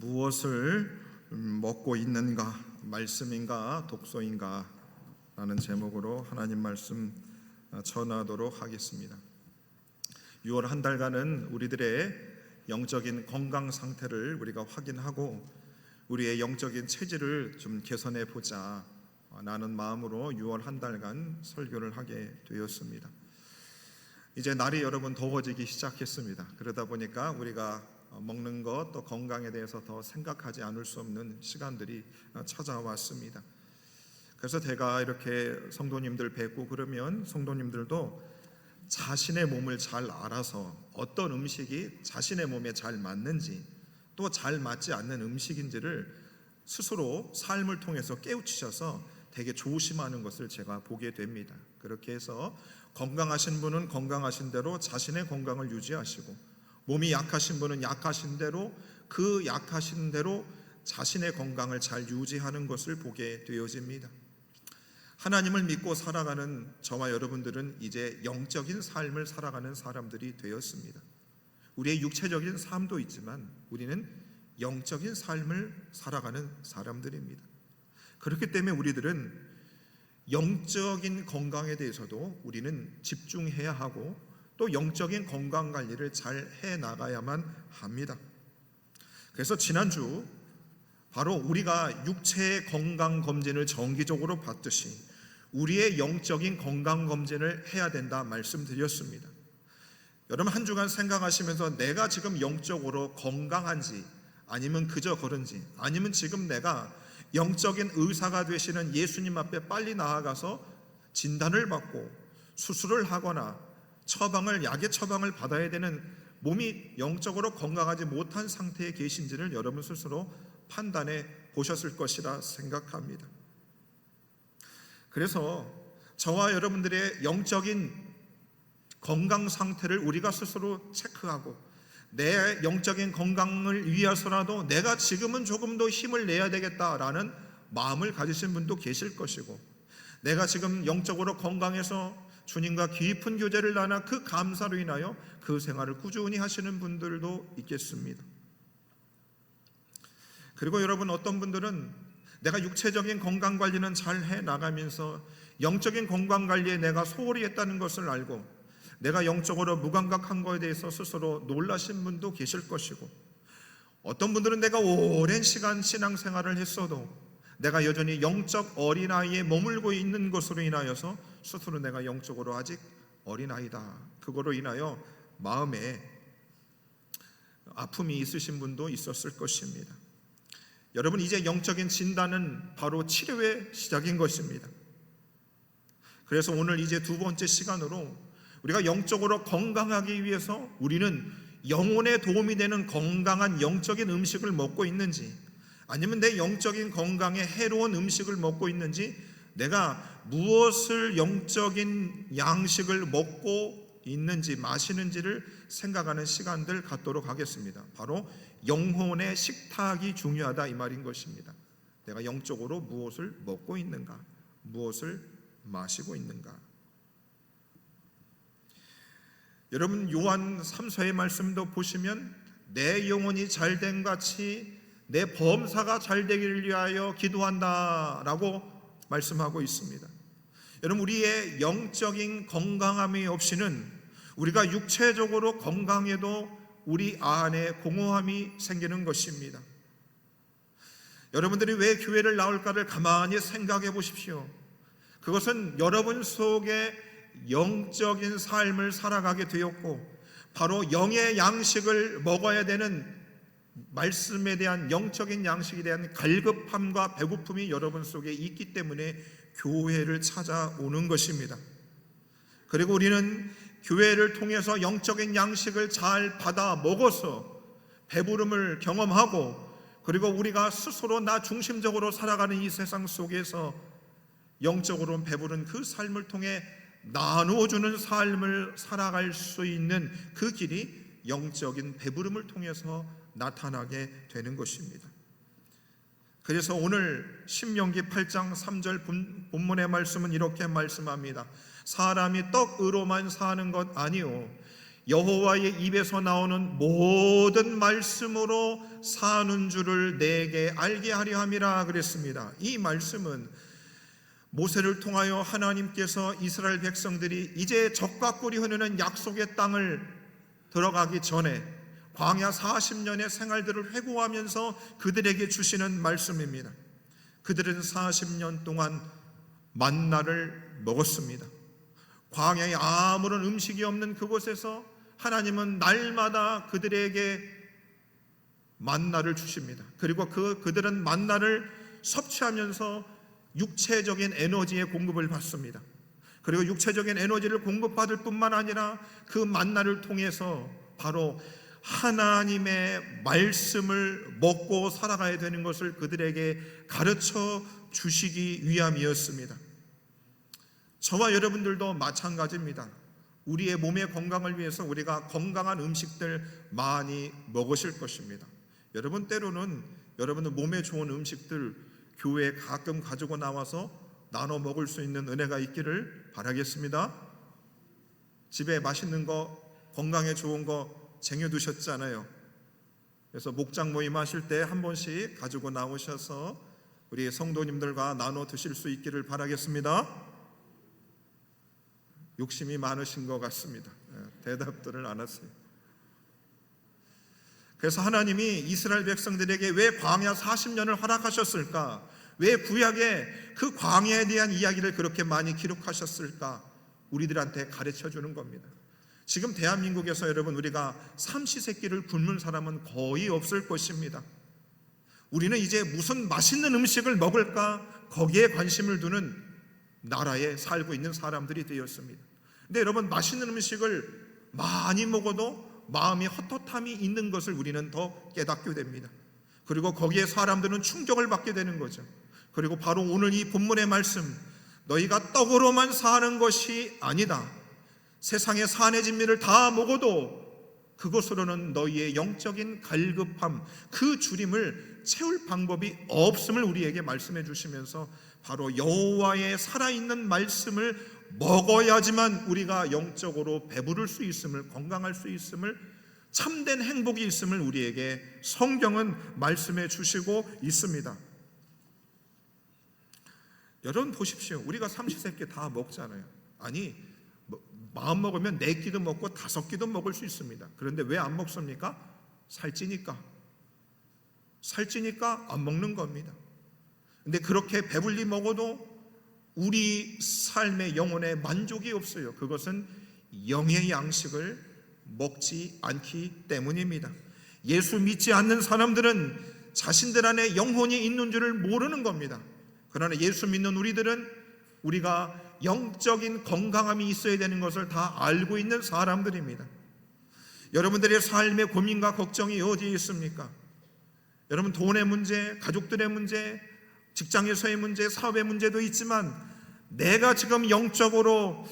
무엇을 먹고 있는가? 말씀인가? 독서인가? 라는 제목으로 하나님 말씀 전하도록 하겠습니다. 6월 한 달간은 우리들의 영적인 건강 상태를 우리가 확인하고 우리의 영적인 체질을 좀 개선해 보자 라는 마음으로 6월 한 달간 설교를 하게 되었습니다. 이제 날이 여러분 더워지기 시작했습니다. 그러다 보니까 우리가 먹는 것 또 건강에 대해서 더 생각하지 않을 수 없는 시간들이 찾아왔습니다. 그래서 제가 이렇게 성도님들 뵙고 그러면 성도님들도 자신의 몸을 잘 알아서 어떤 음식이 자신의 몸에 잘 맞는지 또 잘 맞지 않는 음식인지를 스스로 삶을 통해서 깨우치셔서 되게 조심하는 것을 제가 보게 됩니다. 그렇게 해서 건강하신 분은 건강하신 대로 자신의 건강을 유지하시고 몸이 약하신 분은 약하신 대로 그 약하신 대로 자신의 건강을 잘 유지하는 것을 보게 되어집니다. 하나님을 믿고 살아가는 저와 여러분들은 이제 영적인 삶을 살아가는 사람들이 되었습니다. 우리의 육체적인 삶도 있지만 우리는 영적인 삶을 살아가는 사람들입니다. 그렇기 때문에 우리들은 영적인 건강에 대해서도 우리는 집중해야 하고 또 영적인 건강 관리를 잘 해나가야만 합니다. 그래서 지난주 바로 우리가 육체의 건강 검진을 정기적으로 받듯이 우리의 영적인 건강 검진을 해야 된다 말씀드렸습니다. 여러분 한 주간 생각하시면서 내가 지금 영적으로 건강한지 아니면 그저 그런지 아니면 지금 내가 영적인 의사가 되시는 예수님 앞에 빨리 나아가서 진단을 받고 수술을 하거나 약의 처방을 받아야 되는 몸이 영적으로 건강하지 못한 상태에 계신지를 여러분 스스로 판단해 보셨을 것이라 생각합니다. 그래서 저와 여러분들의 영적인 건강 상태를 우리가 스스로 체크하고 내 영적인 건강을 위해서라도 내가 지금은 조금 더 힘을 내야 되겠다라는 마음을 가지신 분도 계실 것이고 내가 지금 영적으로 건강해서 주님과 깊은 교제를 나눠 그 감사로 인하여 그 생활을 꾸준히 하시는 분들도 있겠습니다. 그리고 여러분 어떤 분들은 내가 육체적인 건강 관리는 잘 해나가면서 영적인 건강 관리에 내가 소홀히 했다는 것을 알고 내가 영적으로 무감각한 것에 대해서 스스로 놀라신 분도 계실 것이고 어떤 분들은 내가 오랜 시간 신앙생활을 했어도 내가 여전히 영적 어린아이에 머물고 있는 것으로 인하여서 스스로 내가 영적으로 아직 어린아이다 그거로 인하여 마음에 아픔이 있으신 분도 있었을 것입니다. 여러분 이제 영적인 진단은 바로 치료의 시작인 것입니다. 그래서 오늘 이제 두 번째 시간으로 우리가 영적으로 건강하기 위해서 우리는 영혼에 도움이 되는 건강한 영적인 음식을 먹고 있는지 아니면 내 영적인 건강에 해로운 음식을 먹고 있는지 내가 무엇을 영적인 양식을 먹고 있는지 마시는지를 생각하는 시간들 갖도록 하겠습니다. 바로 영혼의 식탁이 중요하다 이 말인 것입니다. 내가 영적으로 무엇을 먹고 있는가 무엇을 마시고 있는가. 여러분 요한 3서의 말씀도 보시면 내 영혼이 잘된 같이 내 범사가 잘되기를 위하여 기도한다 라고 말씀하고 있습니다. 여러분 우리의 영적인 건강함이 없이는 우리가 육체적으로 건강해도 우리 안에 공허함이 생기는 것입니다. 여러분들이 왜 교회를 나올까를 가만히 생각해 보십시오. 그것은 여러분 속에 영적인 삶을 살아가게 되었고 바로 영의 양식을 먹어야 되는 말씀에 대한 영적인 양식에 대한 갈급함과 배고픔이 여러분 속에 있기 때문에 교회를 찾아오는 것입니다. 그리고 우리는 교회를 통해서 영적인 양식을 잘 받아 먹어서 배부름을 경험하고 그리고 우리가 스스로 나 중심적으로 살아가는 이 세상 속에서 영적으로 배부른 그 삶을 통해 나누어주는 삶을 살아갈 수 있는 그 길이 영적인 배부름을 통해서 나타나게 되는 것입니다. 그래서 오늘 신명기 8장 3절 본문의 말씀은 이렇게 말씀합니다. 사람이 떡으로만 사는 것 아니요 여호와의 입에서 나오는 모든 말씀으로 사는 줄을 내게 알게 하려 함이라 그랬습니다. 이 말씀은 모세를 통하여 하나님께서 이스라엘 백성들이 이제 적과 꿀이 흐르는 약속의 땅을 들어가기 전에 광야 40년의 생활들을 회고하면서 그들에게 주시는 말씀입니다. 그들은 40년 동안 만나를 먹었습니다. 광야에 아무런 음식이 없는 그곳에서 하나님은 날마다 그들에게 만나를 주십니다. 그리고 그들은 만나를 섭취하면서 육체적인 에너지의 공급을 받습니다. 그리고 육체적인 에너지를 공급받을 뿐만 아니라 그 만나를 통해서 바로 하나님의 말씀을 먹고 살아가야 되는 것을 그들에게 가르쳐 주시기 위함이었습니다. 저와 여러분들도 마찬가지입니다. 우리의 몸의 건강을 위해서 우리가 건강한 음식들 많이 먹으실 것입니다. 여러분, 때로는 여러분들 몸에 좋은 음식들 교회에 가끔 가지고 나와서 나눠 먹을 수 있는 은혜가 있기를 바라겠습니다. 집에 맛있는 거, 건강에 좋은 거 쟁여두셨잖아요. 그래서 목장 모임 하실 때 한 번씩 가지고 나오셔서 우리 성도님들과 나눠 드실 수 있기를 바라겠습니다. 욕심이 많으신 것 같습니다. 대답들을 안 하세요. 그래서 하나님이 이스라엘 백성들에게 왜 광야 40년을 허락하셨을까? 왜 구약에 그 광야에 대한 이야기를 그렇게 많이 기록하셨을까? 우리들한테 가르쳐 주는 겁니다. 지금 대한민국에서 여러분, 우리가 삼시세끼를 굶는 사람은 거의 없을 것입니다. 우리는 이제 무슨 맛있는 음식을 먹을까? 거기에 관심을 두는 나라에 살고 있는 사람들이 되었습니다. 근데 여러분, 맛있는 음식을 많이 먹어도 마음이 헛헛함이 있는 것을 우리는 더 깨닫게 됩니다. 그리고 거기에 사람들은 충격을 받게 되는 거죠. 그리고 바로 오늘 이 본문의 말씀, 너희가 떡으로만 사는 것이 아니다. 세상의 산의 진미를 다 먹어도 그것으로는 너희의 영적인 갈급함, 그 주림을 채울 방법이 없음을 우리에게 말씀해 주시면서 바로 여호와의 살아있는 말씀을 먹어야지만 우리가 영적으로 배부를 수 있음을, 건강할 수 있음을, 참된 행복이 있음을 우리에게 성경은 말씀해 주시고 있습니다. 여러분 보십시오. 우리가 삼시세끼 다 먹잖아요. 아니, 마음 먹으면 4끼도 먹고 5끼도 먹을 수 있습니다. 그런데 왜 안 먹습니까? 살찌니까 안 먹는 겁니다. 근데 그렇게 배불리 먹어도 우리 삶의 영혼에 만족이 없어요. 그것은 영의 양식을 먹지 않기 때문입니다. 예수 믿지 않는 사람들은 자신들 안에 영혼이 있는 줄을 모르는 겁니다. 그러나 예수 믿는 우리들은 우리가 영적인 건강함이 있어야 되는 것을 다 알고 있는 사람들입니다. 여러분들의 삶의 고민과 걱정이 어디에 있습니까? 여러분, 돈의 문제, 가족들의 문제, 직장에서의 문제, 사업의 문제도 있지만 내가 지금 영적으로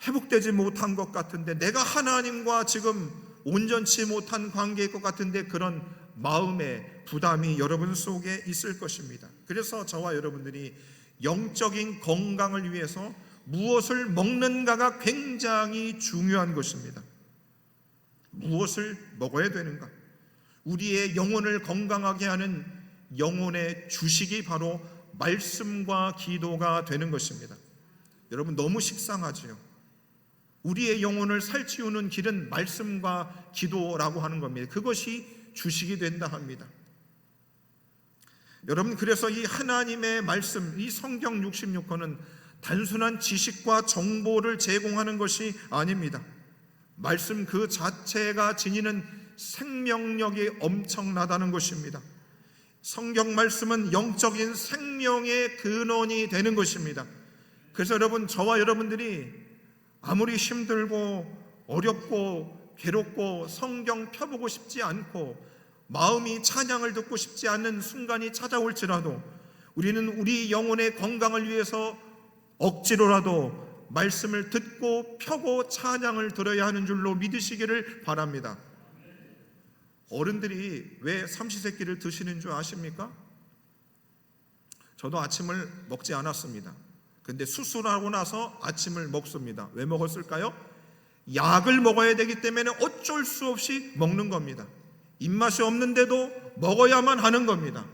회복되지 못한 것 같은데, 내가 하나님과 지금 온전치 못한 관계일 것 같은데, 그런 마음의 부담이 여러분 속에 있을 것입니다. 그래서 저와 여러분들이 영적인 건강을 위해서 무엇을 먹는가가 굉장히 중요한 것입니다. 무엇을 먹어야 되는가? 우리의 영혼을 건강하게 하는 영혼의 주식이 바로 말씀과 기도가 되는 것입니다. 여러분, 너무 식상하지요. 우리의 영혼을 살찌우는 길은 말씀과 기도라고 하는 겁니다. 그것이 주식이 된다 합니다. 여러분, 그래서 이 하나님의 말씀, 이 성경 66권은 단순한 지식과 정보를 제공하는 것이 아닙니다. 말씀 그 자체가 지니는 생명력이 엄청나다는 것입니다. 성경 말씀은 영적인 생명의 근원이 되는 것입니다. 그래서 여러분, 저와 여러분들이 아무리 힘들고 어렵고 괴롭고 성경 펴보고 싶지 않고 마음이 찬양을 듣고 싶지 않는 순간이 찾아올지라도 우리는 우리 영혼의 건강을 위해서 억지로라도 말씀을 듣고 펴고 찬양을 들어야 하는 줄로 믿으시기를 바랍니다. 어른들이 왜 삼시세끼를 드시는 줄 아십니까? 저도 아침을 먹지 않았습니다. 근데 수술하고 나서 아침을 먹습니다. 왜 먹었을까요? 약을 먹어야 되기 때문에 어쩔 수 없이 먹는 겁니다. 입맛이 없는데도 먹어야만 하는 겁니다.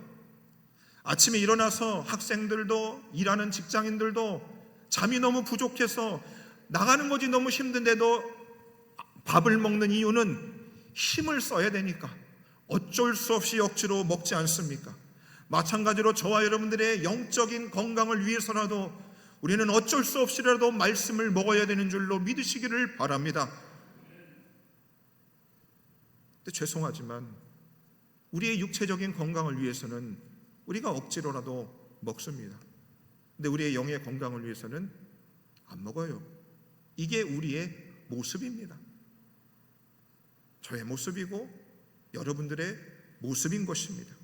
아침에 일어나서 학생들도 일하는 직장인들도 잠이 너무 부족해서 나가는 것이 너무 힘든데도 밥을 먹는 이유는 힘을 써야 되니까 어쩔 수 없이 억지로 먹지 않습니까? 마찬가지로 저와 여러분들의 영적인 건강을 위해서라도 우리는 어쩔 수 없이라도 말씀을 먹어야 되는 줄로 믿으시기를 바랍니다. 근데 죄송하지만 우리의 육체적인 건강을 위해서는 우리가 억지로라도 먹습니다. 근데 우리의 영의 건강을 위해서는 안 먹어요. 이게 우리의 모습입니다. 저의 모습이고 여러분들의 모습인 것입니다.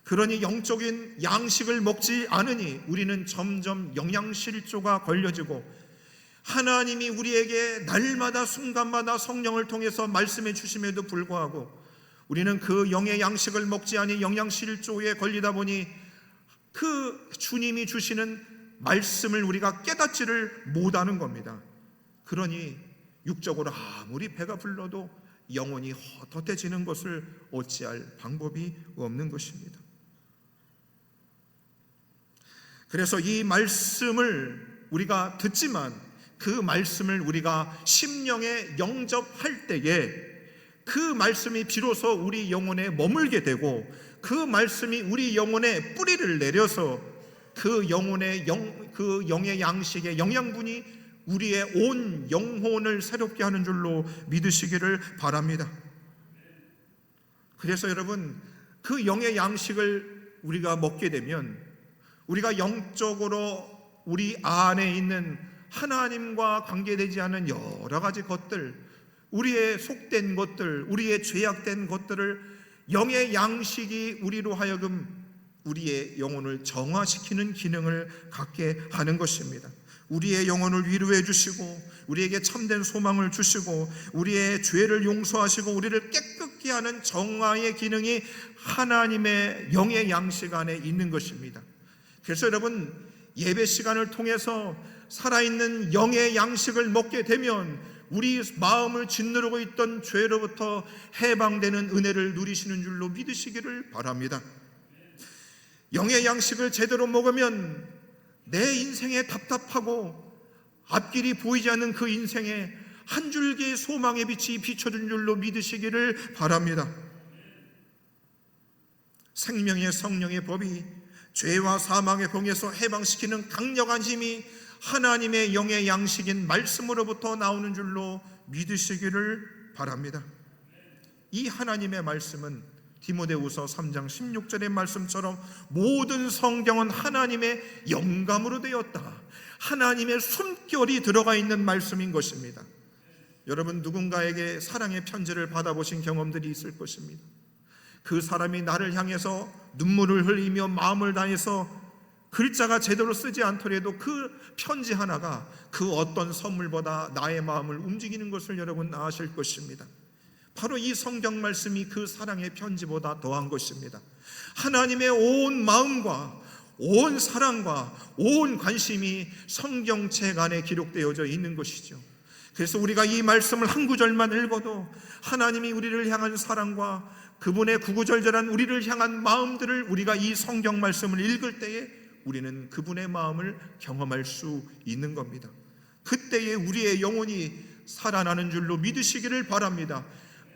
그러니 영적인 양식을 먹지 않으니 우리는 점점 영양실조가 걸려지고 하나님이 우리에게 날마다 순간마다 성령을 통해서 말씀해 주심에도 불구하고 우리는 그 영의 양식을 먹지 않니 영양실조에 걸리다 보니 그 주님이 주시는 말씀을 우리가 깨닫지를 못하는 겁니다. 그러니 육적으로 아무리 배가 불러도 영혼이 헛헛해지는 것을 어찌할 방법이 없는 것입니다. 그래서 이 말씀을 우리가 듣지만 그 말씀을 우리가 심령에 영접할 때에 그 말씀이 비로소 우리 영혼에 머물게 되고 그 말씀이 우리 영혼에 뿌리를 내려서 그 영의 양식의 영양분이 우리의 온 영혼을 새롭게 하는 줄로 믿으시기를 바랍니다. 그래서 여러분, 그 영의 양식을 우리가 먹게 되면 우리가 영적으로 우리 안에 있는 하나님과 관계되지 않은 여러 가지 것들, 우리의 속된 것들, 우리의 죄악된 것들을 영의 양식이 우리로 하여금 우리의 영혼을 정화시키는 기능을 갖게 하는 것입니다. 우리의 영혼을 위로해 주시고 우리에게 참된 소망을 주시고 우리의 죄를 용서하시고 우리를 깨끗게 하는 정화의 기능이 하나님의 영의 양식 안에 있는 것입니다. 그래서 여러분, 예배 시간을 통해서 살아있는 영의 양식을 먹게 되면 우리 마음을 짓누르고 있던 죄로부터 해방되는 은혜를 누리시는 줄로 믿으시기를 바랍니다. 영의 양식을 제대로 먹으면 내 인생에 답답하고 앞길이 보이지 않는 그 인생에 한 줄기의 소망의 빛이 비춰준 줄로 믿으시기를 바랍니다. 생명의 성령의 법이 죄와 사망의 병에서 해방시키는 강력한 힘이 하나님의 영의 양식인 말씀으로부터 나오는 줄로 믿으시기를 바랍니다. 이 하나님의 말씀은 디모데후서 3장 16절의 말씀처럼 모든 성경은 하나님의 영감으로 되었다, 하나님의 숨결이 들어가 있는 말씀인 것입니다. 여러분, 누군가에게 사랑의 편지를 받아보신 경험들이 있을 것입니다. 그 사람이 나를 향해서 눈물을 흘리며 마음을 다해서 글자가 제대로 쓰지 않더라도 그 편지 하나가 그 어떤 선물보다 나의 마음을 움직이는 것을 여러분 아실 것입니다. 바로 이 성경 말씀이 그 사랑의 편지보다 더한 것입니다. 하나님의 온 마음과 온 사랑과 온 관심이 성경책 안에 기록되어져 있는 것이죠. 그래서 우리가 이 말씀을 한 구절만 읽어도 하나님이 우리를 향한 사랑과 그분의 구구절절한 우리를 향한 마음들을 우리가 이 성경 말씀을 읽을 때에 우리는 그분의 마음을 경험할 수 있는 겁니다. 그때에 우리의 영혼이 살아나는 줄로 믿으시기를 바랍니다.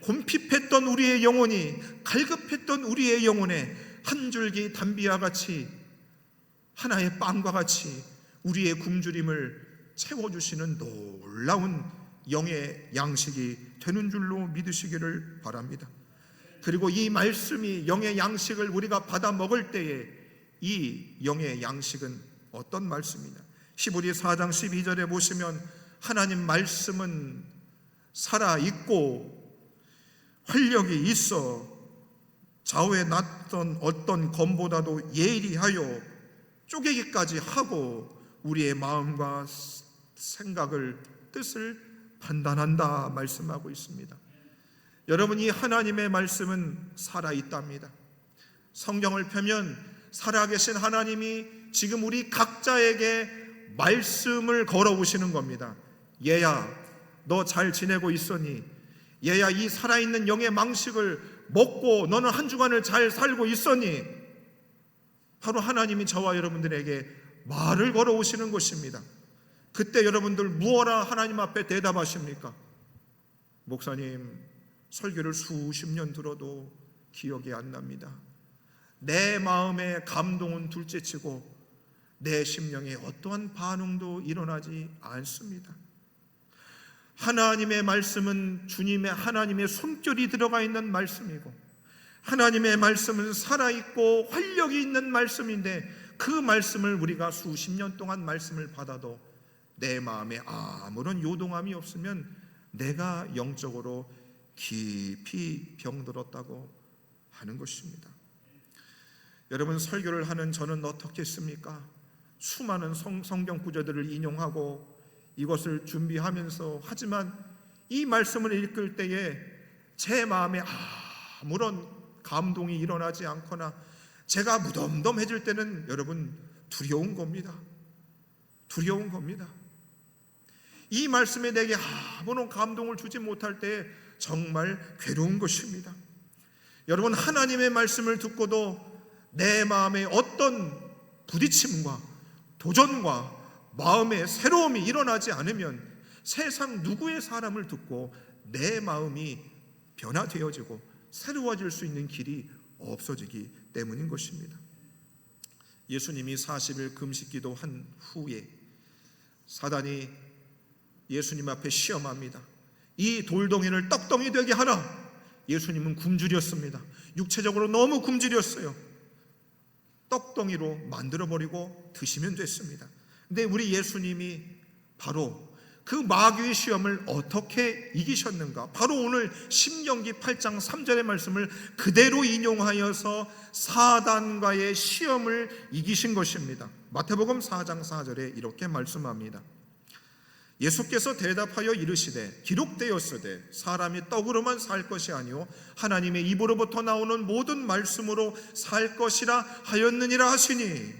곰핍했던 우리의 영혼이, 갈급했던 우리의 영혼에 한 줄기 담비와 같이, 하나의 빵과 같이 우리의 굶주림을 채워주시는 놀라운 영의 양식이 되는 줄로 믿으시기를 바랍니다. 그리고 이 말씀이 영의 양식을 우리가 받아 먹을 때에 이 영의 양식은 어떤 말씀이냐? 히브리 4장 12절에 보시면 하나님 말씀은 살아있고 활력이 있어 좌우에 났던 어떤 검보다도 예리하여 쪼개기까지 하고 우리의 마음과 생각을, 뜻을 판단한다 말씀하고 있습니다. 여러분, 이 하나님의 말씀은 살아있답니다. 성경을 펴면 살아계신 하나님이 지금 우리 각자에게 말씀을 걸어오시는 겁니다. 얘야, 너 잘 지내고 있었니? 얘야, 이 살아있는 영의 망식을 먹고 너는 한 주간을 잘 살고 있었니? 바로 하나님이 저와 여러분들에게 말을 걸어오시는 것입니다. 그때 여러분들 무엇라 하나님 앞에 대답하십니까? 목사님, 설교를 수십 년 들어도 기억이 안 납니다. 내 마음의 감동은 둘째치고 내 심령에 어떠한 반응도 일어나지 않습니다. 하나님의 말씀은 주님의 하나님의 숨결이 들어가 있는 말씀이고, 하나님의 말씀은 살아있고 활력이 있는 말씀인데, 그 말씀을 우리가 수십 년 동안 말씀을 받아도 내 마음에 아무런 요동함이 없으면 내가 영적으로 깊이 병들었다고 하는 것입니다. 여러분, 설교를 하는 저는 어떻겠습니까? 수많은 성경 구절들을 인용하고 이것을 준비하면서, 하지만 이 말씀을 읽을 때에 제 마음에 아무런 감동이 일어나지 않거나 제가 무덤덤해질 때는 여러분 두려운 겁니다. 두려운 겁니다. 이 말씀에 내게 아무런 감동을 주지 못할 때 정말 괴로운 것입니다. 여러분, 하나님의 말씀을 듣고도 내 마음에 어떤 부딪힘과 도전과 마음의 새로움이 일어나지 않으면 세상 누구의 사람을 듣고 내 마음이 변화되어지고 새로워질 수 있는 길이 없어지기 때문인 것입니다. 예수님이 40일 금식기도 한 후에 사단이 예수님 앞에 시험합니다. 이 돌덩이를 떡덩이 되게 하라. 예수님은 굶주렸습니다. 육체적으로 너무 굶주렸어요. 떡덩이로 만들어버리고 드시면 됐습니다. 근데 우리 예수님이 바로 그 마귀의 시험을 어떻게 이기셨는가? 바로 오늘 신명기 8장 3절의 말씀을 그대로 인용하여서 사단과의 시험을 이기신 것입니다. 마태복음 4장 4절에 이렇게 말씀합니다. 예수께서 대답하여 이르시되 기록되었으되 사람이 떡으로만 살 것이 아니요 하나님의 입으로부터 나오는 모든 말씀으로 살 것이라 하였느니라 하시니,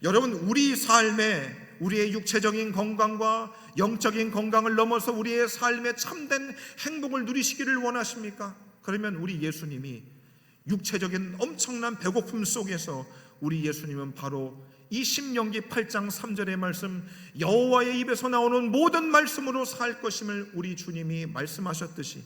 여러분, 우리 삶에 우리의 육체적인 건강과 영적인 건강을 넘어서 우리의 삶에 참된 행복을 누리시기를 원하십니까? 그러면 우리 예수님이 육체적인 엄청난 배고픔 속에서 우리 예수님은 바로 이 신명기 8장 3절의 말씀, 여호와의 입에서 나오는 모든 말씀으로 살 것임을 우리 주님이 말씀하셨듯이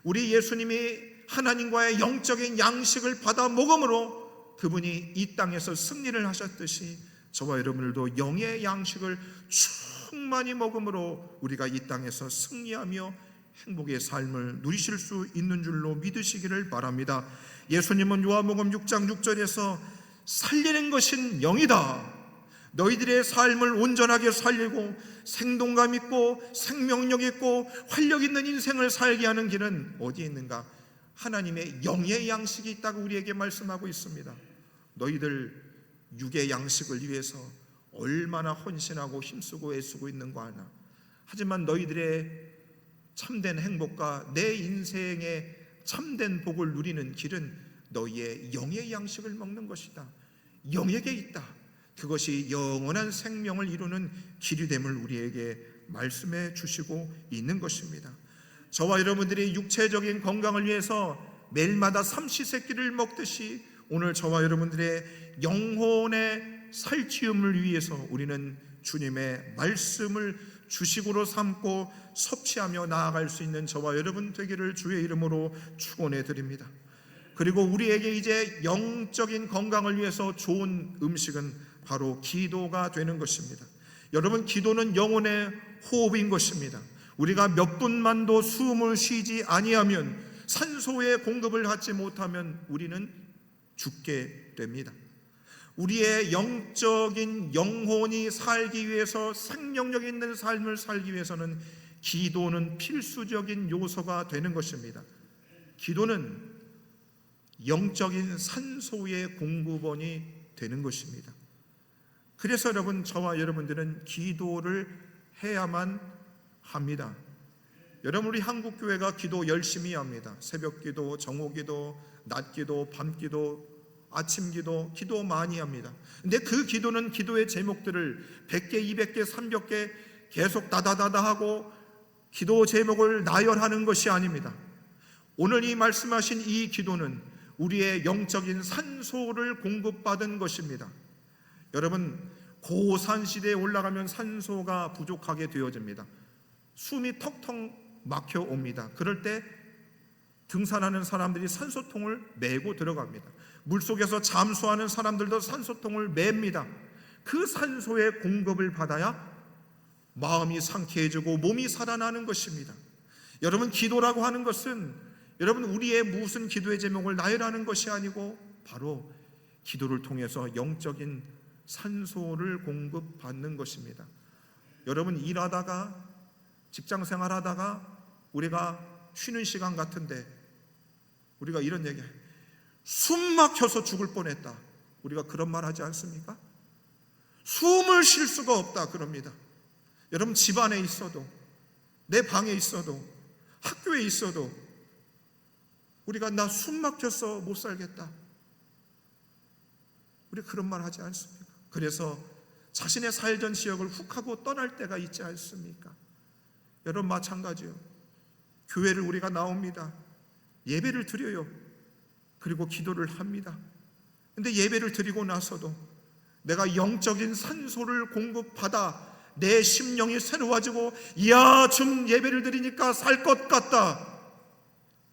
우리 예수님이 하나님과의 영적인 양식을 받아 먹음으로 그분이 이 땅에서 승리를 하셨듯이 저와 여러분들도 영의 양식을 충만히 먹음으로 우리가 이 땅에서 승리하며 행복의 삶을 누리실 수 있는 줄로 믿으시기를 바랍니다. 예수님은 요한복음 6장 6절에서 살리는 것은 영이다. 너희들의 삶을 온전하게 살리고 생동감 있고 생명력 있고 활력 있는 인생을 살게 하는 길은 어디에 있는가? 하나님의 영의 양식이 있다고 우리에게 말씀하고 있습니다. 너희들 육의 양식을 위해서 얼마나 헌신하고 힘쓰고 애쓰고 있는가 하나. 하지만 너희들의 참된 행복과 내 인생의 참된 복을 누리는 길은 너희의 영의 양식을 먹는 것이다. 영에게 있다. 그것이 영원한 생명을 이루는 길이 됨을 우리에게 말씀해 주시고 있는 것입니다. 저와 여러분들이 육체적인 건강을 위해서 매일마다 삼시세끼를 먹듯이 오늘 저와 여러분들의 영혼의 살찌움을 위해서 우리는 주님의 말씀을 주식으로 삼고 섭취하며 나아갈 수 있는 저와 여러분 되기를 주의 이름으로 축원해 드립니다. 그리고 우리에게 이제 영적인 건강을 위해서 좋은 음식은 바로 기도가 되는 것입니다. 여러분, 기도는 영혼의 호흡인 것입니다. 우리가 몇 분만도 숨을 쉬지 아니하면, 산소의 공급을 받지 못하면 우리는 죽게 됩니다. 우리의 영적인 영혼이 살기 위해서, 생명력 있는 삶을 살기 위해서는 기도는 필수적인 요소가 되는 것입니다. 기도는 영적인 산소의 공급원이 되는 것입니다. 그래서 여러분, 저와 여러분들은 기도를 해야만 합니다. 여러분, 우리 한국교회가 기도 열심히 합니다. 새벽기도, 정오기도, 낮기도, 밤기도, 아침기도, 기도 많이 합니다. 근데 그 기도는 기도의 제목들을 100개, 200개, 300개 계속 다다다다 하고 기도 제목을 나열하는 것이 아닙니다. 오늘 이 말씀하신 이 기도는 우리의 영적인 산소를 공급받은 것입니다. 여러분, 고산 시대에 올라가면 산소가 부족하게 되어집니다. 숨이 턱턱 막혀 옵니다. 그럴 때 등산하는 사람들이 산소통을 메고 들어갑니다. 물속에서 잠수하는 사람들도 산소통을 맵니다. 그 산소의 공급을 받아야 마음이 상쾌해지고 몸이 살아나는 것입니다. 여러분, 기도라고 하는 것은 여러분 우리의 무슨 기도의 제목을 나열하는 것이 아니고 바로 기도를 통해서 영적인 산소를 공급받는 것입니다. 여러분, 일하다가 직장생활하다가 우리가 쉬는 시간 같은데 우리가 이런 얘기, 숨 막혀서 죽을 뻔했다. 우리가 그런 말 하지 않습니까? 숨을 쉴 수가 없다 그럽니다. 여러분, 집안에 있어도 내 방에 있어도 학교에 있어도 우리가 나 숨 막혀서 못 살겠다. 우리 그런 말 하지 않습니까? 그래서 자신의 살던 지역을 훅 하고 떠날 때가 있지 않습니까? 여러분, 마찬가지요. 교회를 우리가 나옵니다. 예배를 드려요. 그리고 기도를 합니다. 근데 예배를 드리고 나서도 내가 영적인 산소를 공급받아 내 심령이 새로워지고, 이야, 좀 예배를 드리니까 살 것 같다.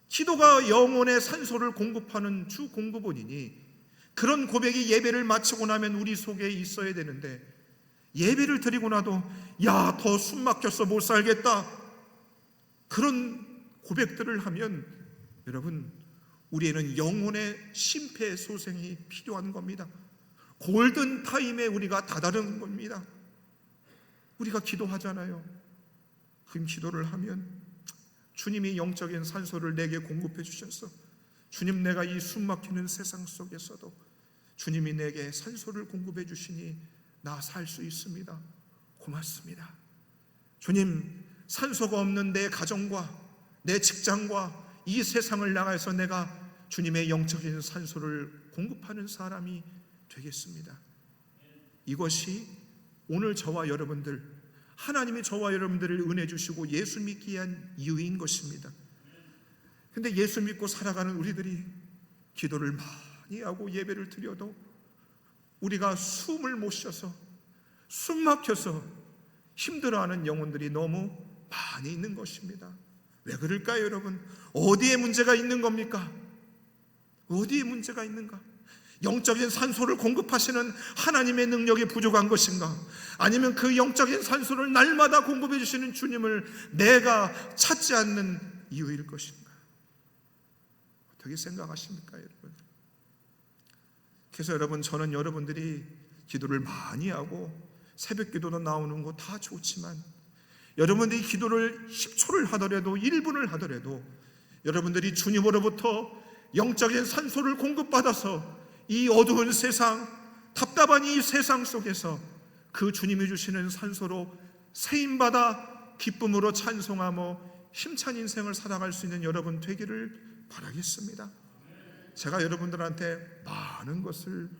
기도가 영혼의 산소를 공급하는 주 공급원이니 그런 고백이 예배를 마치고 나면 우리 속에 있어야 되는데, 예배를 드리고 나도 야, 더 숨 막혀서 못 살겠다, 그런 고백들을 하면 여러분, 우리에는 영혼의 심폐소생이 필요한 겁니다. 골든타임에 우리가 다다른 겁니다. 우리가 기도하잖아요. 그 기도를 하면 주님이 영적인 산소를 내게 공급해 주셔서, 주님, 내가 이 숨 막히는 세상 속에서도 주님이 내게 산소를 공급해 주시니 나 살 수 있습니다. 고맙습니다. 주님, 산소가 없는 내 가정과 내 직장과 이 세상을 나가서 내가 주님의 영적인 산소를 공급하는 사람이 되겠습니다. 이것이 오늘 저와 여러분들, 하나님이 저와 여러분들을 은혜 주시고 예수 믿기 위한 이유인 것입니다. 근데 예수 믿고 살아가는 우리들이 기도를 많이 하고 예배를 드려도 우리가 숨을 못 쉬어서, 숨 막혀서 힘들어하는 영혼들이 너무 많이 있는 것입니다. 왜 그럴까요, 여러분? 어디에 문제가 있는 겁니까? 어디에 문제가 있는가? 영적인 산소를 공급하시는 하나님의 능력이 부족한 것인가? 아니면 그 영적인 산소를 날마다 공급해 주시는 주님을 내가 찾지 않는 이유일 것인가? 어떻게 생각하십니까, 여러분? 그래서 여러분, 저는 여러분들이 기도를 많이 하고 새벽 기도도 나오는 거 다 좋지만, 여러분들이 기도를 10초를 하더라도 1분을 하더라도 여러분들이 주님으로부터 영적인 산소를 공급받아서 이 어두운 세상, 답답한 이 세상 속에서 그 주님이 주시는 산소로 세임받아 기쁨으로 찬송하며 힘찬 인생을 살아갈 수 있는 여러분 되기를 바라겠습니다. 제가 여러분들한테 많은 것을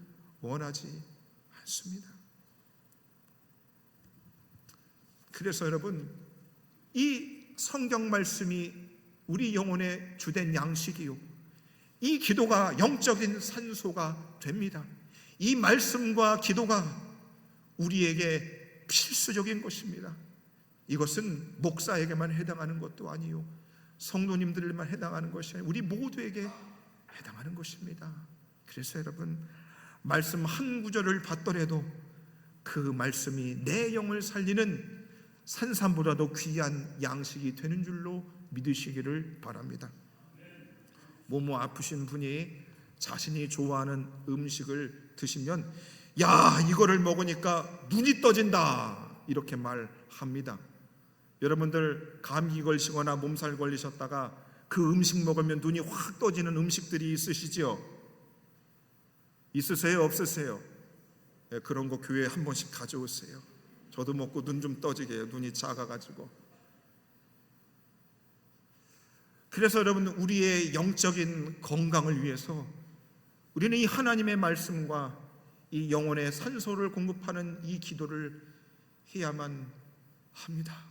원하지 않습니다. 그래서 여러분, 이 성경 말씀이 우리 영혼의 주된 양식이요, 이 기도가 영적인 산소가 됩니다. 이 말씀과 기도가 우리에게 필수적인 것입니다. 이것은 목사에게만 해당하는 것도 아니요, 성도님들만 해당하는 것이 아니고 우리 모두에게 해당하는 것입니다. 그래서 여러분, 말씀 한 구절을 받더라도 그 말씀이 내 영을 살리는 산삼보다도 귀한 양식이 되는 줄로 믿으시기를 바랍니다. 몸 아프신 분이 자신이 좋아하는 음식을 드시면, 야, 이거를 먹으니까 눈이 떠진다, 이렇게 말합니다. 여러분들 감기 걸리시거나 몸살 걸리셨다가 그 음식 먹으면 눈이 확 떠지는 음식들이 있으시죠? 있으세요? 없으세요? 네, 그런 거 교회에 한 번씩 가져오세요. 저도 먹고 눈 좀 떠지게 해요. 눈이 작아가지고. 그래서 여러분, 우리의 영적인 건강을 위해서 우리는 이 하나님의 말씀과 이 영혼의 산소를 공급하는 이 기도를 해야만 합니다.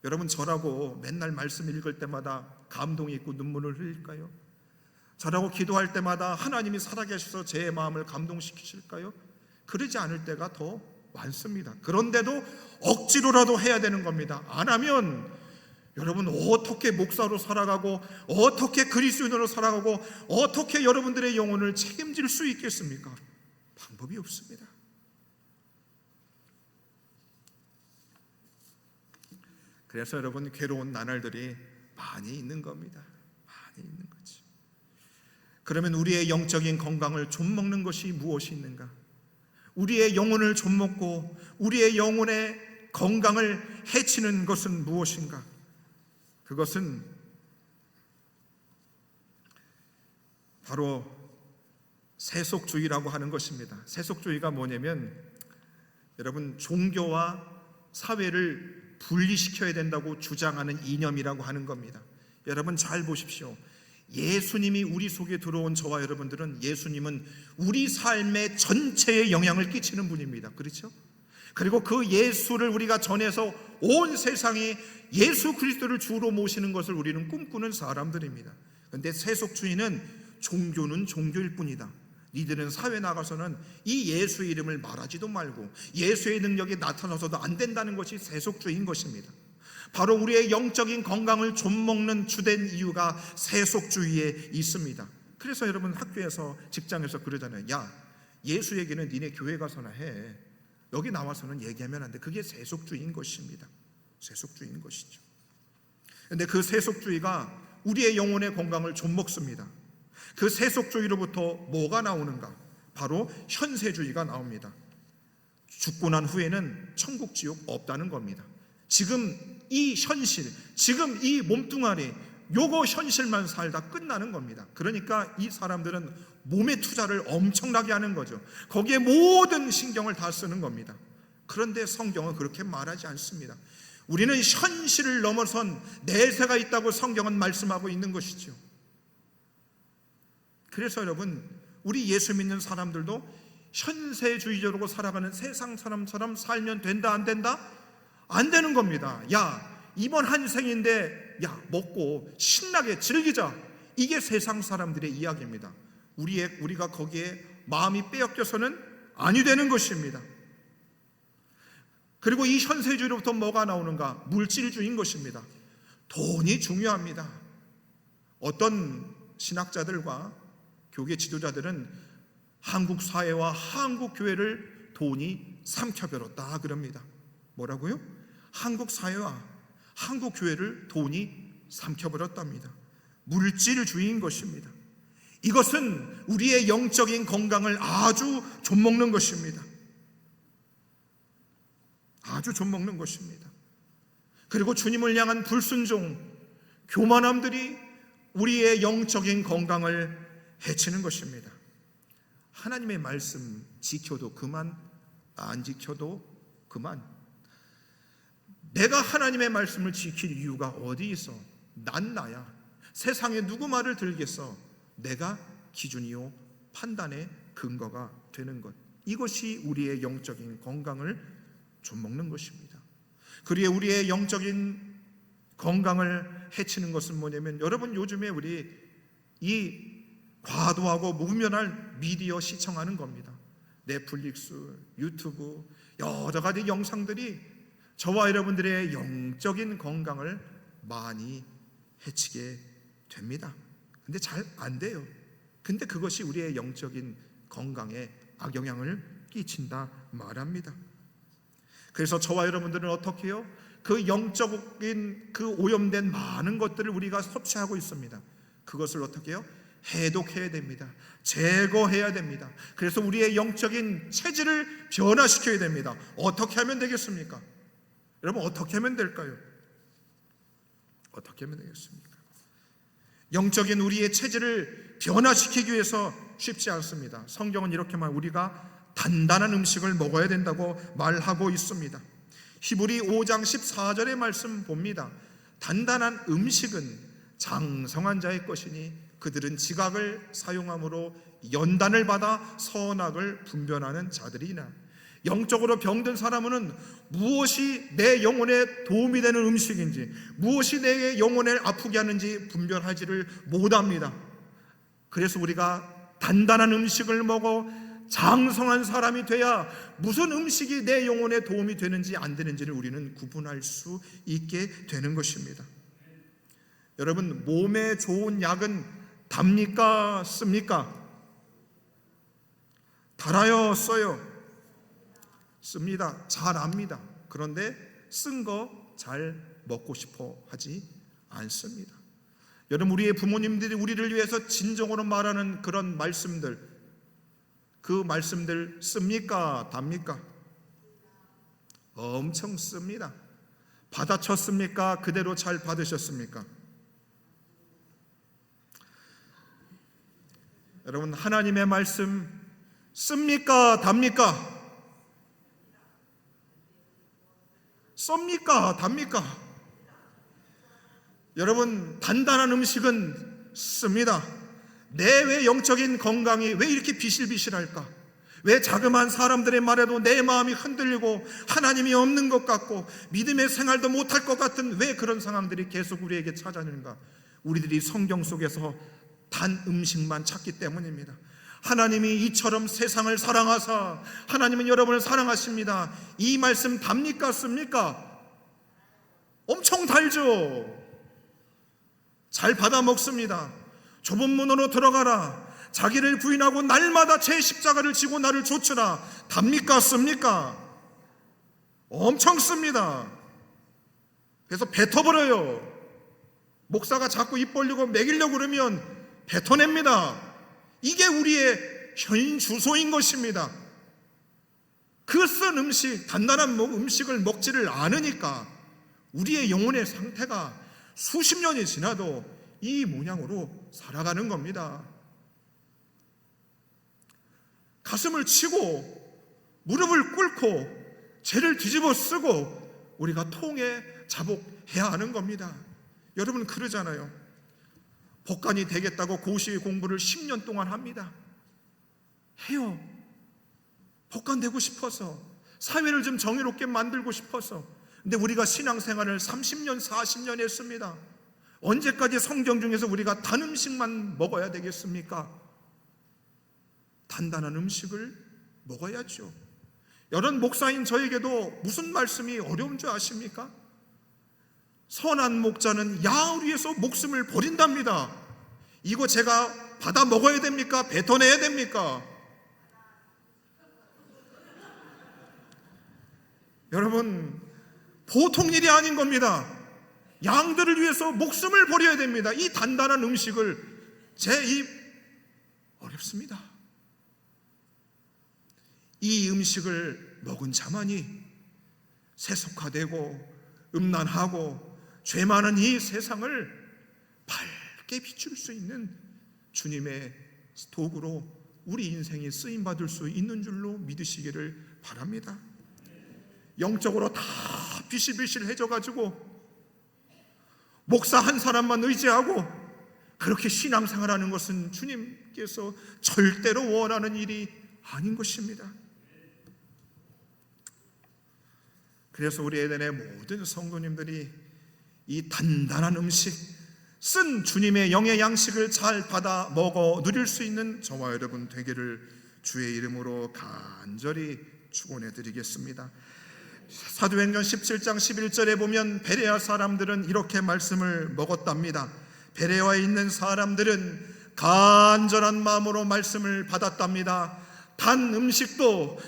여러분, 저라고 맨날 말씀 읽을 때마다 감동이 있고 눈물을 흘릴까요? 저라고 기도할 때마다 하나님이 살아계셔서 제 마음을 감동시키실까요? 그러지 않을 때가 더 많습니다. 그런데도 억지로라도 해야 되는 겁니다. 안 하면 여러분, 어떻게 목사로 살아가고, 어떻게 그리스도인으로 살아가고, 어떻게 여러분들의 영혼을 책임질 수 있겠습니까? 방법이 없습니다. 그래서 여러분, 괴로운 나날들이 많이 있는 겁니다. 많이 있는 거지. 그러면 우리의 영적인 건강을 좀먹는 것이 무엇이 있는가? 우리의 영혼을 좀먹고 우리의 영혼의 건강을 해치는 것은 무엇인가? 그것은 바로 세속주의라고 하는 것입니다. 세속주의가 뭐냐면, 여러분, 종교와 사회를 분리시켜야 된다고 주장하는 이념이라고 하는 겁니다. 여러분, 잘 보십시오. 예수님이 우리 속에 들어온 저와 여러분들은, 예수님은 우리 삶의 전체에 영향을 끼치는 분입니다. 그렇죠? 그리고 그 예수를 우리가 전해서 온 세상이 예수 그리스도를 주로 모시는 것을 우리는 꿈꾸는 사람들입니다. 그런데 세속주의는 종교는 종교일 뿐이다. 니들은 사회 나가서는 이 예수의 이름을 말하지도 말고 예수의 능력이 나타나서도 안 된다는 것이 세속주의인 것입니다. 바로 우리의 영적인 건강을 좀먹는 주된 이유가 세속주의에 있습니다. 그래서 여러분, 학교에서, 직장에서 그러잖아요. 야, 예수 얘기는 니네 교회 가서나 해. 여기 나와서는 얘기하면 안 돼. 그게 세속주의인 것입니다. 세속주의인 것이죠. 그런데 그 세속주의가 우리의 영혼의 건강을 좀먹습니다. 그 세속주의로부터 뭐가 나오는가? 바로 현세주의가 나옵니다. 죽고 난 후에는 천국 지옥 없다는 겁니다. 지금 이 현실, 지금 이 몸뚱아리, 요거 현실만 살다 끝나는 겁니다. 그러니까 이 사람들은 몸의 투자를 엄청나게 하는 거죠. 거기에 모든 신경을 다 쓰는 겁니다. 그런데 성경은 그렇게 말하지 않습니다. 우리는 현실을 넘어선 내세가 있다고 성경은 말씀하고 있는 것이죠. 그래서 여러분, 우리 예수 믿는 사람들도 현세주의적으로 살아가는 세상 사람처럼 살면 된다, 안 된다? 안 되는 겁니다. 야, 이번 한 생인데 야, 먹고 신나게 즐기자. 이게 세상 사람들의 이야기입니다. 우리가 거기에 마음이 빼앗겨서는 아니 되는 것입니다. 그리고 이 현세주의로부터 뭐가 나오는가? 물질주의인 것입니다. 돈이 중요합니다. 어떤 신학자들과 교계 지도자들은 한국 사회와 한국 교회를 돈이 삼켜버렸다 그럽니다. 뭐라고요? 한국 사회와 한국 교회를 돈이 삼켜버렸답니다. 물질주의인 것입니다. 이것은 우리의 영적인 건강을 아주 좀먹는 것입니다. 아주 좀먹는 것입니다. 그리고 주님을 향한 불순종, 교만함들이 우리의 영적인 건강을 해치는 것입니다. 하나님의 말씀 지켜도 그만, 안 지켜도 그만. 내가 하나님의 말씀을 지킬 이유가 어디 있어? 난 나야. 세상에 누구 말을 들겠어? 내가 기준이요 판단의 근거가 되는 것. 이것이 우리의 영적인 건강을 좀먹는 것입니다. 그리고 우리의 영적인 건강을 해치는 것은 뭐냐면, 여러분, 요즘에 우리 이 과도하고 무면할 미디어 시청하는 겁니다. 넷플릭스, 유튜브, 여러 가지 영상들이 저와 여러분들의 영적인 건강을 많이 해치게 됩니다. 근데 잘 안 돼요. 근데 그것이 우리의 영적인 건강에 악영향을 끼친다 말합니다. 그래서 저와 여러분들은 어떻게 해요? 그 영적인 그 오염된 많은 것들을 우리가 섭취하고 있습니다. 그것을 어떻게 해요? 해독해야 됩니다. 제거해야 됩니다. 그래서 우리의 영적인 체질을 변화시켜야 됩니다. 어떻게 하면 되겠습니까? 여러분, 어떻게 하면 될까요? 어떻게 하면 되겠습니까? 영적인 우리의 체질을 변화시키기 위해서 쉽지 않습니다. 성경은 이렇게 우리가 단단한 음식을 먹어야 된다고 말하고 있습니다. 히브리 5장 14절의 말씀 봅니다. 단단한 음식은 장성한 자의 것이니 그들은 지각을 사용함으로 연단을 받아 선악을 분별하는 자들이나. 영적으로 병든 사람은 무엇이 내 영혼에 도움이 되는 음식인지, 무엇이 내 영혼을 아프게 하는지 분별하지를 못합니다. 그래서 우리가 단단한 음식을 먹어 장성한 사람이 돼야 무슨 음식이 내 영혼에 도움이 되는지 안 되는지를 우리는 구분할 수 있게 되는 것입니다. 여러분, 몸에 좋은 약은 답니까? 씁니까? 달아요? 써요? 씁니다. 잘 압니다. 그런데 쓴 거 잘 먹고 싶어 하지 않습니다. 여러분, 우리의 부모님들이 우리를 위해서 진정으로 말하는 그런 말씀들, 그 말씀들 씁니까? 답니까? 엄청 씁니다. 받아쳤습니까? 그대로 잘 받으셨습니까? 여러분, 하나님의 말씀 씁니까? 답니까? 썹니까? 답니까? 여러분, 단단한 음식은 씁니다. 내 왜 영적인 건강이 왜 이렇게 비실비실할까? 왜 자그마한 사람들의 말에도 내 마음이 흔들리고 하나님이 없는 것 같고 믿음의 생활도 못할 것 같은 왜 그런 상황들이 계속 우리에게 찾아오는가? 우리들이 성경 속에서 단 음식만 찾기 때문입니다. 하나님이 이처럼 세상을 사랑하사 하나님은 여러분을 사랑하십니다. 이 말씀 답니까? 씁니까? 엄청 달죠. 잘 받아 먹습니다. 좁은 문으로 들어가라. 자기를 부인하고 날마다 제 십자가를 지고 나를 좇으라. 답니까? 씁니까? 엄청 씁니다. 그래서 뱉어버려요. 목사가 자꾸 입 벌리고 먹이려고 그러면 뱉어냅니다. 이게 우리의 현 주소인 것입니다. 그 쓴 음식, 단단한 음식을 먹지를 않으니까 우리의 영혼의 상태가 수십 년이 지나도 이 모양으로 살아가는 겁니다. 가슴을 치고 무릎을 꿇고 죄를 뒤집어 쓰고 우리가 통해 자복해야 하는 겁니다. 여러분, 그러잖아요. 법관이 되겠다고 고시 공부를 10년 동안 합니다. 해요. 법관 되고 싶어서, 사회를 좀 정의롭게 만들고 싶어서. 근데 우리가 신앙생활을 30년, 40년 했습니다. 언제까지 성경 중에서 우리가 단 음식만 먹어야 되겠습니까? 단단한 음식을 먹어야죠. 여러분, 목사인 저에게도 무슨 말씀이 어려운 줄 아십니까? 선한 목자는 양을 위해서 목숨을 버린답니다. 이거 제가 받아 먹어야 됩니까? 뱉어내야 됩니까? 여러분, 보통 일이 아닌 겁니다. 양들을 위해서 목숨을 버려야 됩니다. 이 단단한 음식을 제 입 어렵습니다. 이 음식을 먹은 자만이 세속화되고 음란하고 죄 많은 이 세상을 밝게 비출 수 있는 주님의 도구로 우리 인생이 쓰임받을 수 있는 줄로 믿으시기를 바랍니다. 영적으로 다 비실비실해져가지고 목사 한 사람만 의지하고 그렇게 신앙생활하는 것은 주님께서 절대로 원하는 일이 아닌 것입니다. 그래서 우리 에덴의 모든 성도님들이 이 단단한 음식, 쓴 주님의 영의 양식을 잘 받아 먹어 누릴 수 있는 저와 여러분 되기를 주의 이름으로 간절히 축원해 드리겠습니다. 사도행전 17장 11절에 보면 베레아 사람들은 이렇게 말씀을 먹었답니다. 베레아에 있는 사람들은 간절한 마음으로 말씀을 받았답니다. 단 음식도,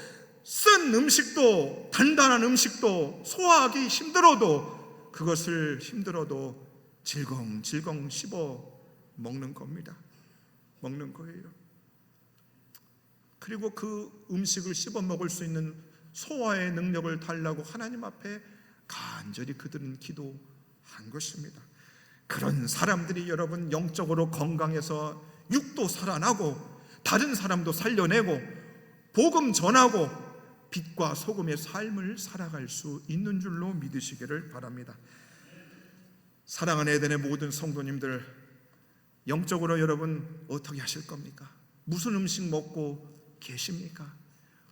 쓴 음식도, 단단한 음식도 소화하기 힘들어도 그것을 질겅질겅 씹어 먹는 겁니다. 먹는 거예요. 그리고 그 음식을 씹어 먹을 수 있는 소화의 능력을 달라고 하나님 앞에 간절히 그들은 기도한 것입니다. 그런 사람들이 여러분 영적으로 건강해서 육도 살아나고 다른 사람도 살려내고 복음 전하고 빛과 소금의 삶을 살아갈 수 있는 줄로 믿으시기를 바랍니다. 사랑하는 에덴의 모든 성도님들, 영적으로 여러분 어떻게 하실 겁니까? 무슨 음식 먹고 계십니까?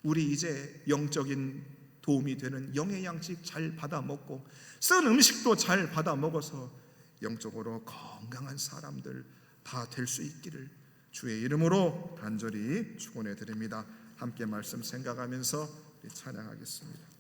우리 이제 영적인 도움이 되는 영의 양식 잘 받아 먹고 쓴 음식도 잘 받아 먹어서 영적으로 건강한 사람들 다 될 수 있기를 주의 이름으로 간절히 축원해 드립니다. 함께 말씀 생각하면서 찬양하겠습니다.